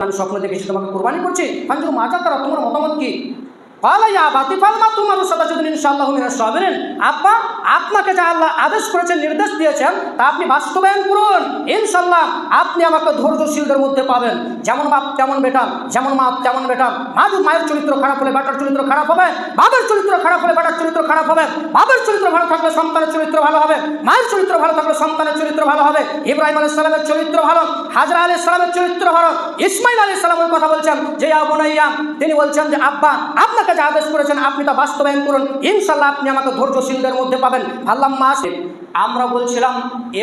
আমি স্বপ্ন দেখেছি তোমাকে কোরবানি করছি। ফানজুর মাজা তারা, তোমার মতামত কি? পালাইয়া বাতি ফালমা তোমার সাদা যদি ইনশাআল্লাহ মিনাস সাবিরিন। আব্বা, আপনাকে যা আল্লাহ আদেশ করেছেন, নির্দেশ দিয়েছেন, তা আপনি বাস্তবায়ন করুন। ইনশাআল্লাহ আপনি আমাকে ধৈর্যশীলদের মধ্যে পাবেন। যেমন বাপ তেমন বেটা, যেমন মা তেমন বেটা। মায়ের চরিত্র খারাপ হলে বেটার চরিত্র খারাপ হবে, বাবার চরিত্র খারাপ হলে বেটার চরিত্র খারাপ হবে, বাবার চরিত্র ভালো থাকলে সন্তানের চরিত্র ভালো হবে, মায়ের চরিত্র ভালো থাকলে সন্তানের চরিত্র ভালো হবে। ইব্রাহিম আলাইহিস সালামের চরিত্র ভালো, হাজরা আলাইহিস সালামের চরিত্র ভালো, ইসমাইল আলাইহিস সালামের কথা বলছেন যে ইয়া বুনাইয়া, তিনি বলছেন যে আব্বা, আপনাকে যা আদেশ করেছেন আপনি তা বাস্তবায়ন করুন। ইনশাআল্লাহ আপনি আমাকে ধৈর্যশীলদের মধ্যে পাবেন। আল্লাহুম্মা আসিফ। আমরা বলছিলাম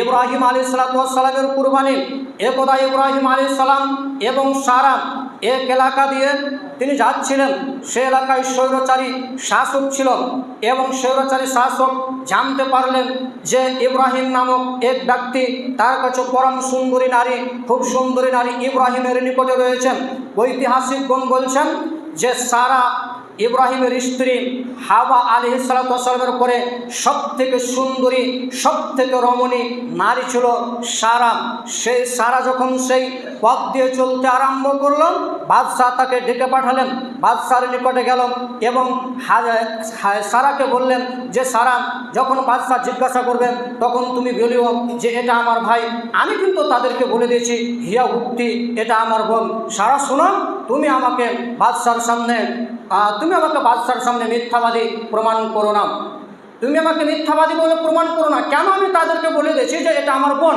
ইব্রাহিম আলাইহিস সালামের কুরবানি। একদা ইব্রাহিম আলাইহিস সালাম এবং সারা এক এলাকা দিয়ে তিনি যাচ্ছিলেন। সে এলাকায় স্বৈরাচারী শাসক ছিল এবং স্বৈরাচারী শাসক জানতে পারলেন যে ইব্রাহিম নামক এক ব্যক্তি, তার কাছে পরম সুন্দরী নারী, খুব সুন্দরী নারী ইব্রাহিমের নিকটে রয়েছেন। ঐতিহাসিকগণ বলছেন যে সারা ইব্রাহিমের স্ত্রী হাওয়া আলাইহিস সালামের পরে সবথেকে সুন্দরী, সবথেকে রমণী নারী ছিল সারা। সেই সারা যখন সেই পথ দিয়ে চলতে আরম্ভ করল, বাদশাহ তাকে ডেকে পাঠালেন। বাদশাহর নিকটে গেল এবং সারাকে বললেন যে সারা, যখন বাদশাহ জিজ্ঞাসা করবেন তখন তুমি বলিও যে এটা আমার ভাই, আমি কিন্তু তাদেরকে বলে দিয়েছি হিয়া উক্তি, এটা আমার বোন। সারা শোনো, তুমি আমাকে বাদশাহর সামনে মিথ্যাবাদী প্রমাণ করো না, তুমি আমাকে মিথ্যাবাদী বলে প্রমাণ করো না। কেন আমি তাদেরকে বলে দিয়েছি যে এটা আমার বোন?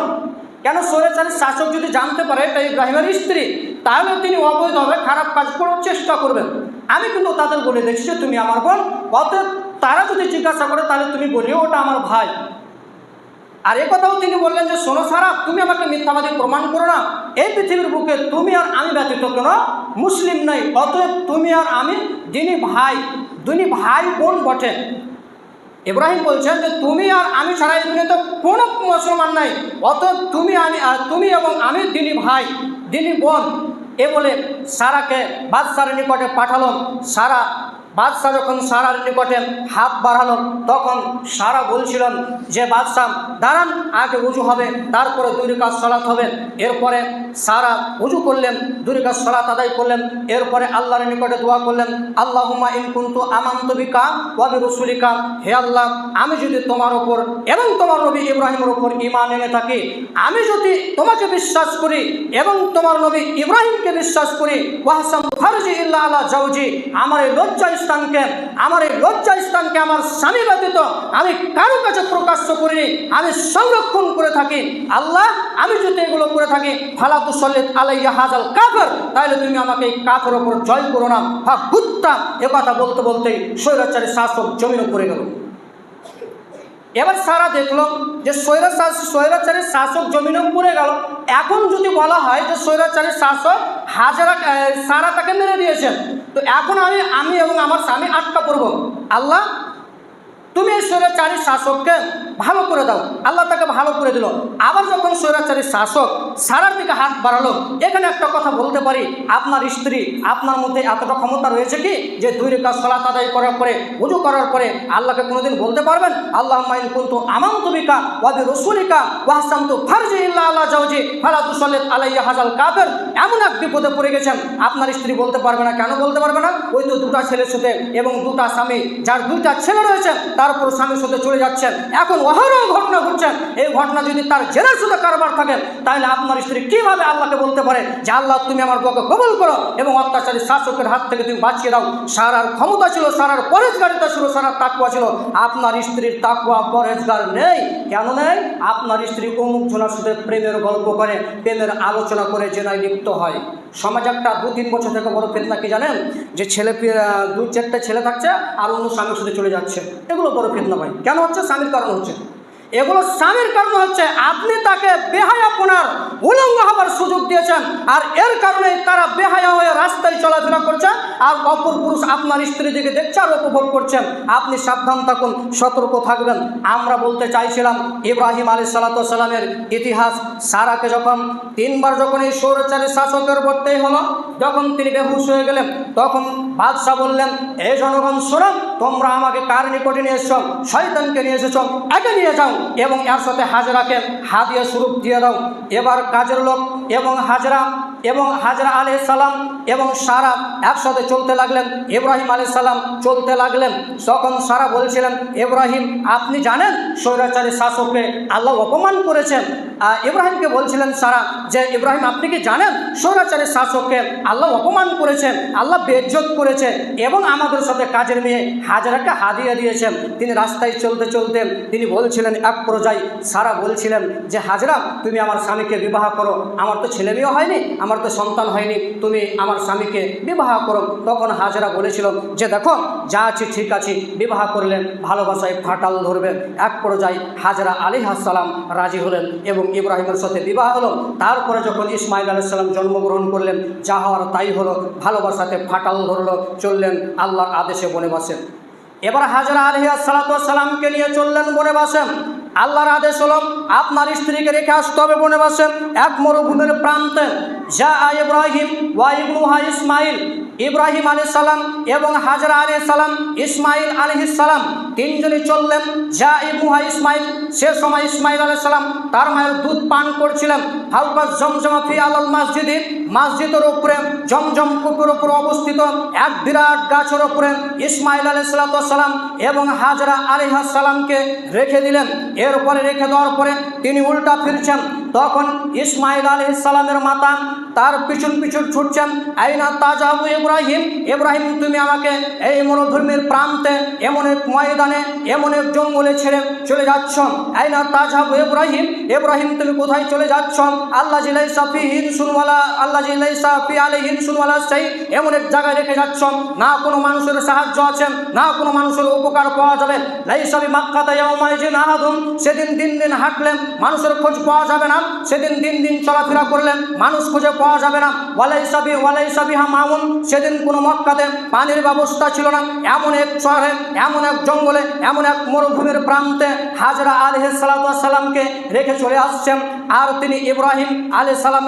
কেন স্বৈরাচারী শাসক যদি জানতে পারে এটা ইব্রাহিমের স্ত্রী, তাহলে তিনি অবৈধভাবে খারাপ কাজ করার চেষ্টা করবেন। আমি কিন্তু তাদের বলে দিয়েছি যে তুমি আমার বোন, অতএব তারা যদি জিজ্ঞাসা করে তাহলে তুমি বলিও ওটা আমার ভাই। আর এ কথাও তিনি বললেন যে শোনো সারা, তুমি আমাকে মিথ্যাবাদী প্রমাণ করো না। এই পৃথিবীর বুকে তুমি আর আমি ব্যতীত কোনো মুসলিম নেই, অতএব তুমি আর আমি দুই ভাই বোন বটে। ইব্রাহিম বলছেন যে তুমি আর আমি ছাড়া এই দুনিয়াতে কোনো মুসলমান নাই, অতএব তুমি এবং আমি দিনী ভাই, দিনী বোন। এ বলে সারাকে বাদশার নিকটে পাঠালো। বাদশাহ যখন সারার নিকটে হাত বাড়ালো, তখন সারা বলছিলেন যে বাদশাহ দাঁড়ান, আগে উজু হবে, তারপরে 2 রাকাত সালাত হবে। এরপরে সারা উজু করলেন, 2 রাকাত সালাত আদায় করলেন। এরপরে আল্লাহর নিকটে দোয়া করলেন, আল্লাহুম্মা ইন কুনতু আমানতু বিকা ওয়া বিরসুলিকা, হে আল্লাহ, আমি যদি তোমার ওপর এবং তোমার নবী ইব্রাহিমের ওপর ঈমান এনে থাকি, আমি যদি তোমাকে বিশ্বাস করি এবং তোমার নবী ইব্রাহিমকে বিশ্বাস করি, ওয়াহসান ফারজি ইল্লা আলা জাওজি, আমার এই লজ্জা স্থানকে আমার স্বামী ব্যতীত আমি কারো কাছে প্রকাশ্য করিনি, আমি সংরক্ষণ করে থাকি। আল্লাহ, আমি যদি এগুলো করে থাকি, ফালা তুসাল্লিত আলাইয়া হাযাল কাফির, তাহলে তুমি আমাকে এই কাফের ওপর জয় করো না। কুত্তা, এ কথা বলতে বলতেই স্বৈরাচারী শাসক জমিনে পড়ে গেল। এবার সারা দেখলো যে স্বৈরাচারী শাসক জমিনে পড়ে গেল। এখন যদি বলা হয় যে স্বৈরাচারী শাসক সারা তাকে মেরে দিয়েছেন, তো এখন আমি এবং আমার স্বামী আটকা পড়ব। আল্লাহ, তুমি এই স্বৈরাচারী শাসককে ভালো করে দাও। আল্লাহ তাকে ভালো করে দিল। আবার যখন স্বৈরাচারী শাসক সারার দিকে হাত বাড়ালো, এখানে একটা কথা বলতে পারি, আপনার স্ত্রী আপনার মধ্যে এতটা ক্ষমতা রয়েছে কি যে 2 রাকাত সালাত আদায় করার পরে, ওযু করার পরে আল্লাহকে কোনোদিন বলতে পারবেন আল্লাহুম্মা ইন কুনতু আমানতু বিকা ওয়া বিরসুলিকা ওয়া আহসানতু ফারজি ইল্লা আলা জাওজি ফালা তুসাল্লিত আলাইয়া হাযাল কাফির? এমন এক বিপদে পড়ে গেছেন, আপনার স্ত্রী বলতে পারবে না। কেন বলতে পারবে না? ওই তো 2টা ছেলের সাথে এবং 2টা স্বামী, যার 2টা ছেলে রয়েছে তারপর স্বামীর সাথে চলে যাচ্ছেন। এখন অহরহ ঘটনা ঘটছেন। এই ঘটনা যদি তার জেনার সাথে কারবার থাকে, তাহলে আপনার স্ত্রী কিভাবে আল্লাহকে বলতে পারে যে আল্লাহ, তুমি আমার দোয়াকে কবুল করো এবং অত্যাচারী শাসকের হাত থেকে তুমি বাঁচিয়ে দাও? সারার ক্ষমতা ছিল, সারার পরেজগারিতা ছিল, সারার তাকওয়া ছিল। আপনার স্ত্রীর তাকওয়া পরেজগার নেই। কেন নেই? আপনার স্ত্রী অমুক জনের সাথে প্রেমের গল্প করে, প্রেমের আলোচনা করে জেনায় লিপ্ত হয়। সমাজ একটা 2-3 বছর থেকে বড় ফিতনা কি জানেন? যে 2-4টা ছেলে থাকছে আর অন্য স্বামীর সাথে চলে যাচ্ছে। এগুলো বড় ফিতনা ভাই। কেন হচ্ছে? স্বামীর কারণ হচ্ছে। এগুলো স্বামীর কারণ হচ্ছে আপনি তাকে বেহায়াপনার উলঙ্গ হবার সুযোগ দিয়েছেন, আর এর কারণে তারা বেহায়া হয়ে রাস্তায় চলাফেরা করছেন, আর অপর পুরুষ আপনার স্ত্রীর দিকে দেখছে আর উপভোগ করছেন। আপনি সাবধান থাকুন, সতর্ক থাকবেন। আমরা বলতে চাইছিলাম ইব্রাহিম আলাইহিস সালামের ইতিহাস। সারাকে যখন 3বার যখন এই স্বৈরাচারী শাসকের বর্তেই হলো, যখন তিনি বেহুশ হয়ে গেলেন, তখন বাদশাহ বললেন, এই জনগণ শোনো, তোমরা আমাকে কার নিকটে নিয়ে এসছো? শয়তানকে নিয়ে এসেছো, একে নিয়ে যাও এবং এর সাথে হাজরাকে হাদিয়া স্বরূপ দিয়ে দাও। এবার কাজের লোক এবং হাজরা এবং হাজরা আলাইহিস সালাম এবং সারা একসাথে চলতে লাগলেন। ইব্রাহিম আলাইহিস সালাম চলতে লাগলেন। তখন সারা বলছিলেন, ইব্রাহিম আপনি জানেন স্বৈরাচারী শাসককে আল্লাহ অপমান করেছেন। ইব্রাহিমকে বলছিলেন সারা যে ইব্রাহিম আপনি কি জানেন স্বৈরাচারী শাসককে আল্লাহ অপমান করেছেন, আল্লাহ বেইজ্জত করেছে এবং আমাদের সাথে কাজের মেয়ে হাজরাকে হাদিয়া দিয়েছেন। তিনি রাস্তায় চলতে চলতে তিনি বলছিলেন, এক পর্যায়ে সারা বলছিলেন যে হাজরা তুমি আমার স্বামীকে বিবাহ করো, আমার তো ছেলে মেয়ে হয়নি, আমার তো সন্তান হয়নি, তুমি আমার স্বামীকে বিবাহ করো। তখন হাজরা বলেছিল যে দেখো যা আছে ঠিক আছে, বিবাহ করলেন, ভালোবাসায় ফাটাল ধরবে। এক পর্যায়ে হাজরা আলাইহিস সালাম রাজি হলেন এবং ইব্রাহিমের সাথে বিবাহ হলো। তারপরে যখন ইসমাইল আলাইহিস সালাম জন্মগ্রহণ করলেন, যা হওয়ার তাই হলো, ভালোবাসাতে ফাটাল ধরলো, চললেন আল্লাহর আদেশে বনবাসে। এবার হাজরা আলাইহিস সালামকে নিয়ে চললেন বনবাসে। আল্লাহর আদেশ হলো আপনার স্ত্রীকে রেখে আসতে হবে বনবাসে এক মরুভূমির প্রান্তে। যা ইব্রাহিম ওয়া ইবনুহা ইসমাইল, ইব্রাহিম আলাইহিস সালাম এবং হাজরা আলাইহিস সালাম, ইসমাইল আলাইহিস সালাম তিনজনে চললেন। যা ইবনুহা ইসমাইল, সে সময় ইসমাইল আলাইহিস সালাম তার মায়ের দুধ পান করছিলেন। হালকা জমজমা ফি আলাল মসজিদে, মসজিদের উপরে জমজম পুকুরের উপরে অবস্থিত এক বিরাট গাছের উপরে ইসমাইল আলাইহিস সালাম এবং হাজরা আলাইহিস সালামকে রেখে দিলেন। এরপরে রেখে দেওয়ার পরে তিনি উল্টা ফিরছেন। তখন ইসমাইল আলাইহিস সালামের মাতা তার পিছন পিছন ছুটছেন। আইনা তাজাবু ইব্রাহিম, ইব্রাহিম তুমি আমাকে এই মরুভূমির প্রান্তে এমন এক ময়দানে এমন এক জঙ্গলে ছেড়ে চলে যাচ্ছ। আইনা তাজাবু ইব্রাহিম, ইব্রাহিম তুমি কোথায় চলে যাচ্ছ? আল্লাহ লাইসা ফিহি ইনসুনওয়ালা, আল্লাহ লাইসা ফি আলাইহি ইনসুনওয়ালা শাই, এমন এক জায়গায় রেখে যাচ্ছ না কোনো মানুষের সাহায্য আছে, না কোনো মানুষের উপকার পাওয়া যাবে। লাইসা বি মাক্কাতা ইয়াউমাইজিন আহাদুন, সেদিন দিন দিন হাঁটলেন মানুষের খোঁজ পাওয়া যাবে না, সেদিন দিন দিন চলাফেরা করলেন মানুষ খুঁজে পাওয়া যাবে না। ওয়ালাইসা বিহা মাউন, সেদিন কোনো মক্কাতে পানির ব্যবস্থা ছিল না। এমন এক শহরে, এমন এক জঙ্গলে, এমন এক মরুভূমির প্রান্তে হাজরা আলাইহিস সালামকে রেখে চলে আসছেন। আর তিনি ইব্রাহিম আলাইহিস সালাম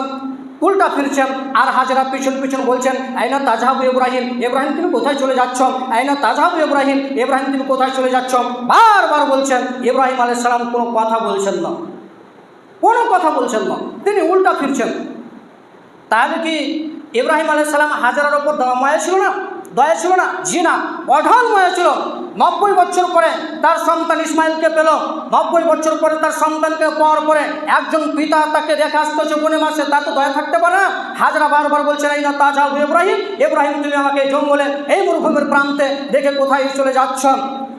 উল্টা ফিরছেন আর হাজরা পিছন পিছন বলছেন, আইনা তাজাবু ইব্রাহিম, ইব্রাহিম তুমি কোথায় চলে যাচ্ছ? আইনা তাজাবু ইব্রাহিম, ইব্রাহিম তুমি কোথায় চলে যাচ্ছ? বারবার বলছেন। ইব্রাহিম আলাইহিস সালাম কোনো কথা বলছেন না, কোনো কথা বলছেন না, তিনি উল্টা ফিরছেন। তাহলে কি ইব্রাহিম আলাইহিস সালাম হাজরার ওপর মায়া ছিল না, দয়া ছিল না? জি না, অঢল মায়া ছিল। 90 বছর পরে তার সন্তান ইসমাইলকে পেল। 90 বছর পরে তার সন্তানকে পাওয়ার পরে একজন পিতা তাকে রেখে আসতেছে বনে মাসে, তার তো দয়া থাকতে পারে না। হাজরা বারবার বলছেন, এই না তাজাবু ইব্রাহিম, ইব্রাহিম তুমি আমাকে জঙ্গলে এই মরুভূমির প্রান্তে রেখে কোথায় চলে যাচ্ছ?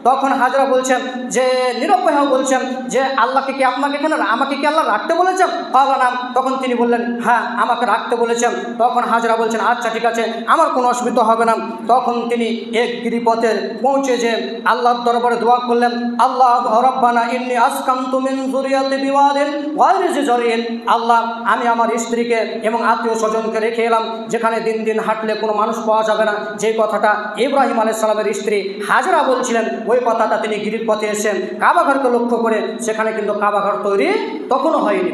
তখন হাজরা বলছেন যে নিরুপায় বলছেন যে আল্লাহকে কি আপনাকে এখানে, আমাকে কি আল্লাহ রাখতে বলেছেন? কালা নাম। তখন তিনি বললেন হ্যাঁ আমাকে রাখতে বলেছেন। তখন হাজরা বলছেন আচ্ছা ঠিক আছে, আমার কোনো অসুবিধা হবে না। তখন তিনি এক গিরিপথে পৌঁছে যে আল্লাহর দরবারে দোয়া করলেন, আল্লাহ রাব্বানা ইন্নী আসকানতু মিন যুরিয়াতি বিওয়াদিন গায়রি জি জরিন, আল্লাহ আমি আমার স্ত্রীকে এবং আত্মীয় স্বজনকে রেখে এলাম যেখানে দিন দিন হাঁটলে কোনো মানুষ পাওয়া যাবে না। যে কথাটা ইব্রাহিম আলাইহিস সালামের স্ত্রী হাজরা বলছিলেন, ওই কথাটা তিনি গিরির পথে এসেছেন কাবাঘরকে লক্ষ্য করে। সেখানে কিন্তু কাবাঘর তৈরি তখনও হয়নি,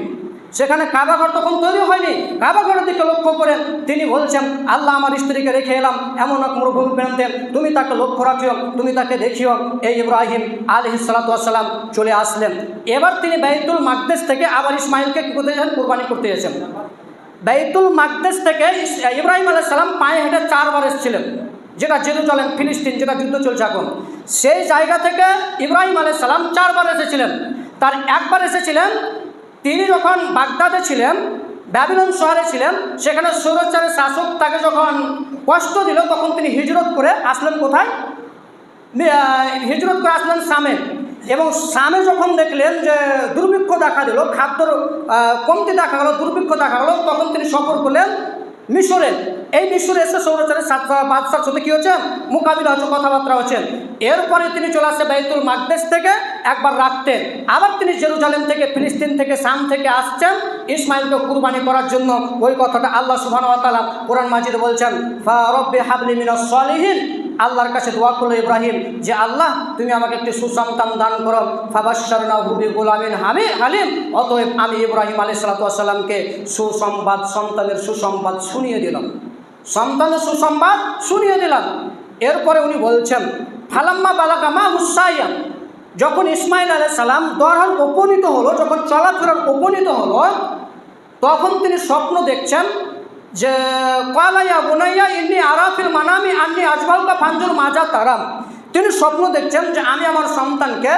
সেখানে কাবাঘর তখন তৈরি হয়নি। কাবাঘরের দিকে লক্ষ্য করে তিনি বলছেন, আল্লাহ আমার স্ত্রীকে রেখে এলাম এমন এক মরুভূমি প্রান্তে, তুমি তাকে লক্ষ্য রাখিও, তুমি তাকে দেখিও। এই ইব্রাহিম আলাইহিস সালাম চলে আসলেন। এবার তিনি বাইতুল মাকদেস থেকে আবার ইসমাইলকে কী করতে যাচ্ছেন? কুরবানি করতে এসেছেন। বাইতুল মাকদেস থেকে ইব্রাহিম আলাইহিস সালাম পায়ে হেঁটে 4 বার এসেছিলেন, যেটা জেরুজালেম ফিলিস্তিন, যেটা যুদ্ধ চলছে এখন, সেই জায়গা থেকে ইব্রাহিম আলাইহিস সালাম 4 বার এসেছিলেন। তার একবার এসেছিলেন তিনি যখন বাগদাদে ছিলেন, ব্যাবিলন শহরে ছিলেন, সেখানে স্বৈরাচারী শাসক তাকে যখন কষ্ট দিল তখন তিনি হিজরত করে আসলেন কোথায়? হিজরত করে আসলেন শামে। এবং শামে যখন দেখলেন যে দুর্ভিক্ষ দেখা দিল, খাদ্যর কমতি দেখা গেল, দুর্ভিক্ষ দেখা গেল, তখন তিনি সফর করলেন মিশরে। এই মিশরে এসে স্বৈরাচারী বাদশার সাথে কী হচ্ছেন? মোকাবিলা হচ্ছে, কথাবার্তা হচ্ছেন। এরপরে তিনি চলে আসে বাইতুল মাকদেস থেকে একবার রাখতে, আবার তিনি জেরুজালেম থেকে, ফিলিস্তিন থেকে, শাম থেকে আসছেন ইসমাইলকে কুরবানি করার জন্য। ওই কথাটা আল্লাহ সুবহানাহু ওয়া তাআলা কোরআন মাজিদে বলছেন, ফা রব্বি হাবলি মিনাস সলিহিন, আল্লাহর কাছে দোয়া করলো ইব্রাহিম যে আল্লাহ তুমি আমাকে একটি সুসন্তান দান করো। ফাবাশশারনাহু বিগুলামিন হালিম, অতএব আমি ইব্রাহিম আলাইহিস সালামকে সুসংবাদ, সন্তানের সুসংবাদ শুনিয়ে দিলাম, সন্তানের সুসংবাদ শুনিয়ে দিলাম। এরপরে উনি বলছেন, ফালাম্মা বালাগা মা হুসাইয়া, যখন ইসমাইল আলাইহিস সালাম দরহাল উপনীত হলো, যখন চলাফেরার উপনীত হলো, তখন তিনি স্বপ্ন দেখছেন যে ক্বালা ইয়া বুনাইয়া ইন্নী আরা ফিল মানামি আন্নী আযবাহুকা ফানজুর মাজা তারাম। তিনি স্বপ্ন দেখছেন যে আমি আমার সন্তানকে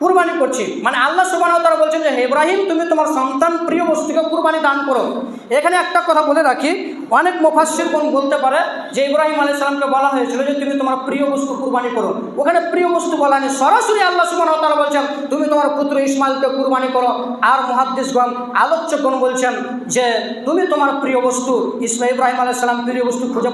কুরবানি করছি। মানে আল্লাহ সুবহানাহু ওয়া তাআলা বলছেন যে হে ইব্রাহিম, তুমি তোমার সন্তান প্রিয় বস্তুকে কুরবানি দান করো। এখানে একটা কথা বলে রাখি, অনেক মুফাসসিরগণ বলতে পারে যে ইব্রাহিম আলাইহিস সালামকে বলা হয়েছিল যে তুমি তোমার প্রিয় বস্তু কুরবানি করো। ওখানে প্রিয় বস্তু বলা নেই, সরাসরি আল্লাহ সুবহানাহু ওয়া তাআলা বলছেন তুমি তোমার পুত্র ইসমাইলকে কুরবানি করো। আর মুহাদ্দিসগণ, আলোচকগণ বলছেন যে তুমি তোমার প্রিয় বস্তু ইব্রাহিম আলাইহিস সালাম প্রিয় বস্তু খুঁজে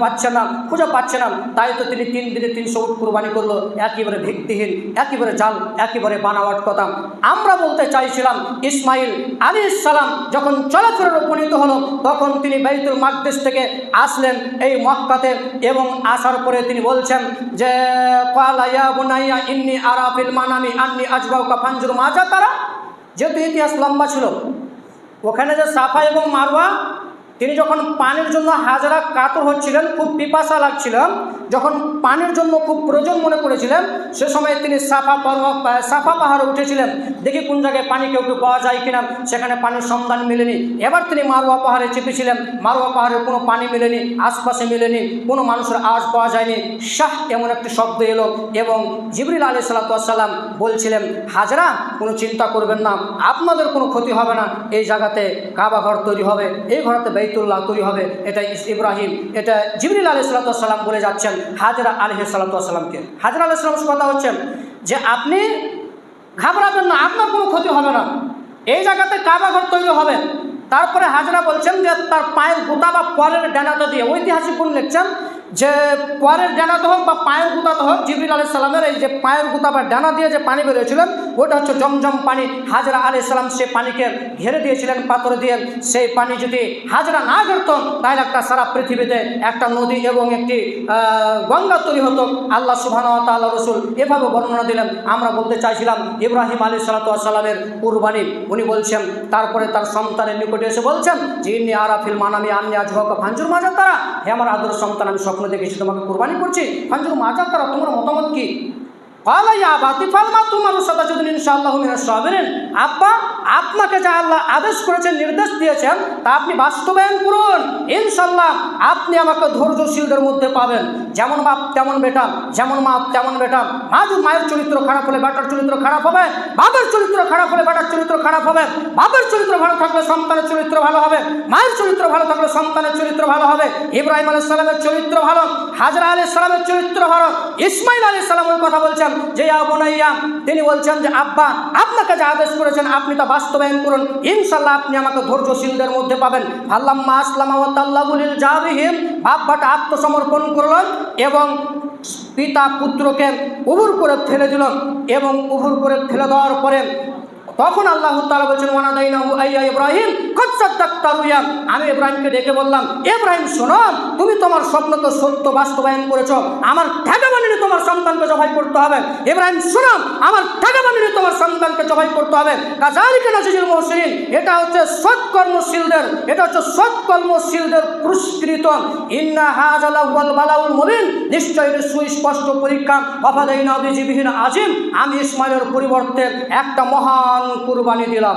পাচ্ছে না, তাই তো তিনি 3 দিনে 300 উট কুরবানি করলো। একেবারে ভিত্তিহীন, একেবারে জাল, একেবারে বানাওয়াট কথা। আমরা বলতে চাইছিলাম ইসমাইল আলাইহিস সালাম যখন চলাফেরার উপনীত হলো তখন তিনি বাইতুল মাকদিস থেকে আসলেন এই মক্কাতে, এবং আসার পরে তিনি বলছেন যে ক্বালা ইয়া বুনাইয়া ইন্নী আরা ফিল মানামি আন্নী আযবাহুকা ফানজুর মাজা তারা। যেহেতু ইতিহাস লম্বা ছিল, ওখানে যে সাফা এবং মারওয়া, তিনি যখন পানির জন্য হাজরা কাতর হচ্ছিলেন, খুব পিপাসা লাগছিল, যখন পানির জন্য খুব প্রয়োজন মনে করেছিলেন, সে সময় তিনি সাফা পাহাড়ে উঠেছিলেন, দেখি কোন জায়গায় পানি কেউ পাওয়া যায় কিনা। সেখানে পানির সন্ধান মেলেনি। এবার তিনি মারওয়া পাহাড়ে চেপেছিলেন, মারওয়া পাহাড়ে কোনো পানি মেলেনি, আশপাশে মেলেনি, কোনো মানুষের আওয়াজ পাওয়া যায়নি। শাহ এমন একটি শব্দ এলো, এবং জিবরিল আলাইহিস সালাম বলছিলেন হাজরা, কোনো চিন্তা করবেন না, আপনাদের কোনো ক্ষতি হবে না, এই জায়গাতে কাবা ঘর তৈরি হবে, এই ঘরতে বাইতুল্লাহ তৈরি হবে। এটা ইব্রাহিম, এটা জিবরিল আলাইহিস সালাম বলে যাচ্ছেন হাজরা আলাইহিস সালামকে। হাজরা আলাইহিস সালামের কথা হচ্ছেন যে আপনি ঘাবড়াবেন না, আপনার কোনো ক্ষতি হবে না, এই জায়গাতে কাবা ঘর তৈরি হবে। তারপরে হাজরা বলছেন যে তার পায়ের গুতা বা পরের ডানাটা দিয়ে, ঐতিহাসিকগণ লিখছেন যে পরের ডানাতে হোক বা পায়ের গুতাতে হোক, জিবরিল আলাইহিস সালামের এই যে পায়ের গুতা বা ডানা দিয়ে যে পানি বেরিয়েছিলেন ওটা হচ্ছে জমজম পানি। হাজরা আলাইহিস সালাম সে পানিকে ঘিরে দিয়েছিলেন পাথর দিয়ে। সেই পানি যদি হাজরা না ঘেরতেন তাহলে একটা সারা পৃথিবীতে একটা নদী এবং একটি গঙ্গা তৈরি হতো। আল্লাহ সুবহানাহু ওয়া তাআলা রাসূল এভাবে বর্ণনা দিলেন। আমরা বলতে চাইছিলাম ইব্রাহিম আলাইহিস সালামের কুরবানি উনি বলছেন, তারপরে তার সন্তানের নিকটে এসে বলছেন যে ইন্নী আরা ফিল মানামি আন্নী আযবাহুকা ফানজুর মাজা তারা। হে আমার আদর সন্তান, আমি স্বপ্ন দেখেছি তোমাকে কুরবানি করছি, ফানজুর মাজা তারা, তোমার মতামত কি? ক্বালা ইয়া আবাতি ফাল মা তুমারু সাতাজিদুনি ইনশাআল্লাহু মিনাস সাবিরিন। আব্বা, আপনাকে যা আল্লাহ আদেশ করেছেন, নির্দেশ দিয়েছেন, তা আপনি বাস্তবায়ন করুন, ইনশাআল্লাহ আপনি আমাকে ধৈর্যশীলদের মধ্যে পাবেন। যেমন বাপ তেমন বেটা, যেমন মা তেমন বেটা। মায়ের চরিত্র খারাপ হলে বেটার চরিত্র খারাপ হবে, বাবার চরিত্র খারাপ হলে বেটার চরিত্র খারাপ হবে, বাবার চরিত্র ভালো থাকলে সন্তানের চরিত্র ভালো হবে, মায়ের চরিত্র ভালো থাকলে সন্তানের চরিত্র ভালো হবে। ইব্রাহিম আলাইহিস সালামের চরিত্র ভালো, হাজরা আলাইহিস সালামের চরিত্র ভালো। ইসমাইল আলাইহিস সালামের কথা বলছেন যে ইয়া বুনাইয়া, তিনি বলছেন যে আব্বা, আপনাকে যা আদেশ করেছেন আপনি তা বাস্তবায়ন করুন, ইনশাআল্লাহ আপনি আমাকে ধৈর্যশীলদের মধ্যে পাবেন। ফাল্লাম্মা আসলামা ওয়া তাল্লাহু লিল জাবিহিম, বাপ্পাটা আত্মসমর্পণ করলেন এবং পিতা পুত্রকে উবুর করে ফেলে দিল, এবং উবুর করে ফেলে দেওয়ার পরে তখন আল্লাহ তাআলা বলছেন ওয়ানাদাইনাহু আইয়া ইব্রাহিম কদ সাদ্দাকতা রুয়া। আমি ইব্রাহিমকে ডেকে বললাম, ইব্রাহিম শোনো, তুমি তোমার স্বপ্নকে সত্য বাস্তবায়ন করেছো, আমার ঠেকা বানিয়ে তোমার সন্তানকে জবাই করতে হবে। ইব্রাহিম শোনো, আমার ঠেকা বানিয়ে তোমার সন্তানকে জবাই করতে হবে। কাযালিকা নাজিজিল মুহসিনিন, এটা হচ্ছে সৎকর্মশীলদের পুরস্কৃত। ইন্না হাযা লাহুয়াল বালাউল মুবিন, নিশ্চয় এর সুস্পষ্ট পরীক্ষা। ওয়াফাদাইনা বিযিবহিন আজিম, আমি ইসমাইলের পরিবর্তে একটা মহান কুরবানি দিলাম।